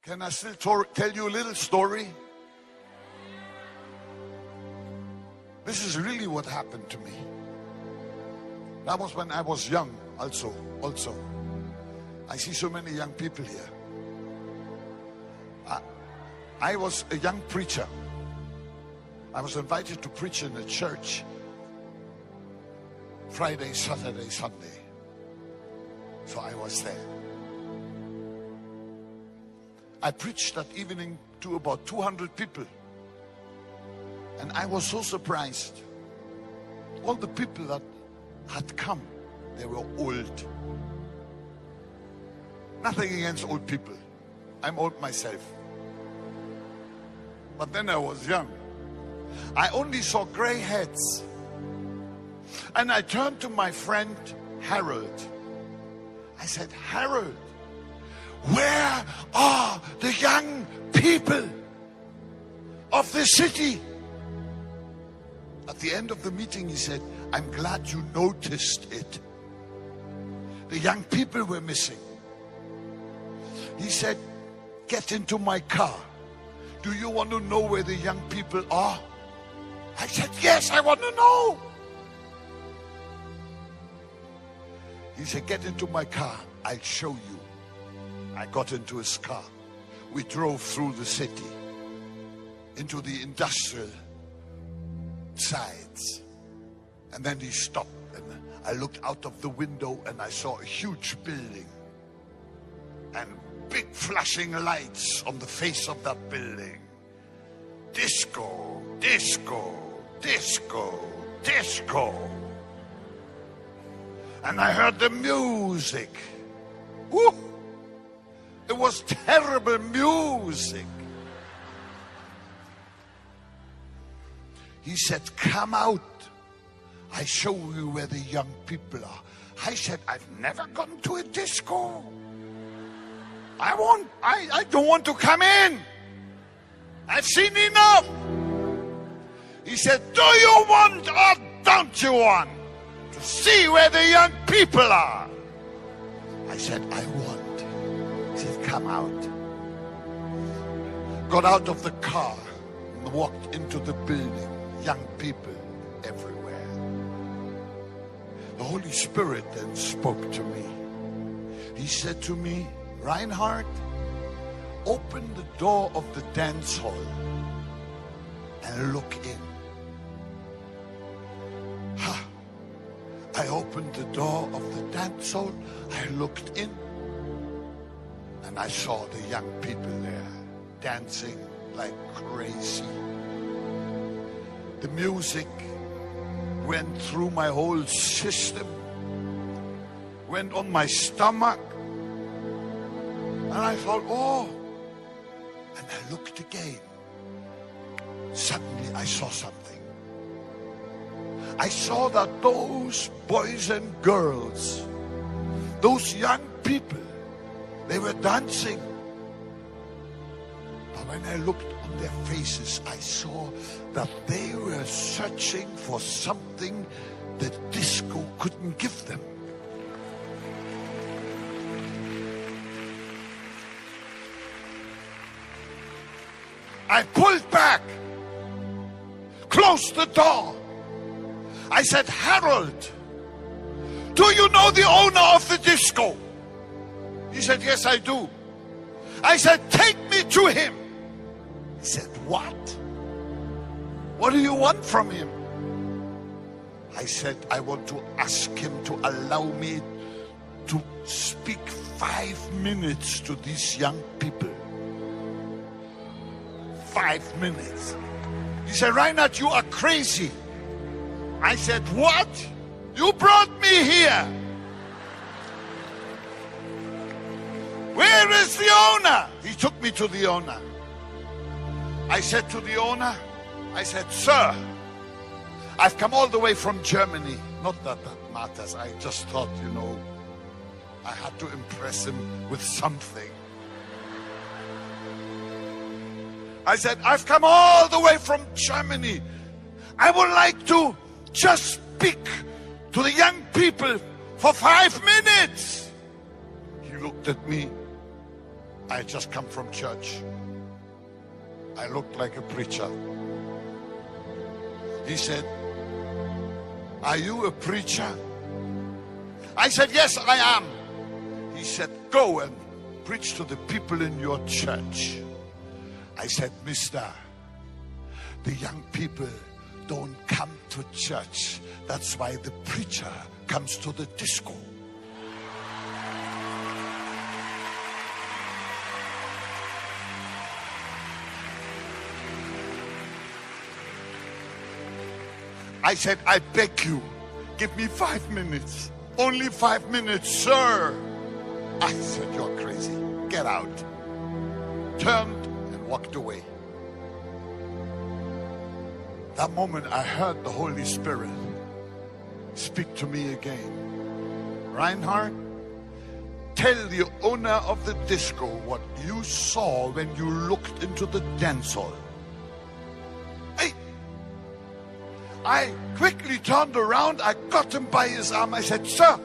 Can I still tell you a little story? This is really what happened to me. That was when I was young also. I see so many young people here. I was a young preacher. I was invited to preach in a church Friday, Saturday, Sunday. So I was there. I preached that evening to about 200 people. And I was so surprised. All the people that had come, they were old. Nothing against old people. I'm old myself. But then I was young. I only saw gray heads. And I turned to my friend Harold. I said, Harold, where are the young people of the city? At the end of the meeting, he said, I'm glad you noticed it. The young people were missing. He said, get into my car. Do you want to know where the young people are? I said, yes, I want to know. He said, get into my car. I'll show you. I got into his car. We drove through the city into the industrial sides. And then he stopped and I looked out of the window and I saw a huge building and big flashing lights on the face of that building. Disco, disco, disco, disco. And I heard the music. Woo! It was terrible music. He said, come out. I show you where the young people are. I said, I've never gone to a disco. I don't want to come in. I've seen enough. He said, do you want or don't you want to see where the young people are? I said, I want. He said, come out. Got out of the car and walked into the building. Young people everywhere. The Holy Spirit then spoke to me. He said to me, Reinhard, open the door of the dance hall and look in. I opened the door of the dance hall, I looked in, and I saw the young people there dancing like crazy. The music went through my whole system, went on my stomach, and I thought, oh, and I looked again. Suddenly I saw something. I saw that those boys and girls, those young people, they were dancing. But when I looked on their faces, I saw that they were searching for something that disco couldn't give them. I pulled back, closed the door. I said, Harold, do you know the owner of the disco? He said, yes, I do. I said, take me to him. He said, what? What do you want from him? I said, I want to ask him to allow me to speak 5 minutes to these young people. 5 minutes. He said, Reinhard, you are crazy. I said, what? You brought me here. Where is the owner? He took me to the owner. I said to the owner, I said, sir, I've come all the way from Germany. Not that that matters. I just thought, I had to impress him with something. I said, I've come all the way from Germany. I would like to just speak to the young people for 5 minutes. He looked at me I just come from church. I looked like a preacher. He said, are you a preacher? I said, yes, I am. He said, go and preach to the people in your church. I said, mister, the young people don't come to church. That's why the preacher comes to the disco. I said, I beg you, give me 5 minutes. Only 5 minutes, sir. I said, you're crazy. Get out. Turned and walked away. That moment I heard the Holy Spirit speak to me again. Reinhard, tell the owner of the disco what you saw when you looked into the dance hall. Hey! I quickly turned around, I got him by his arm, I said, sir,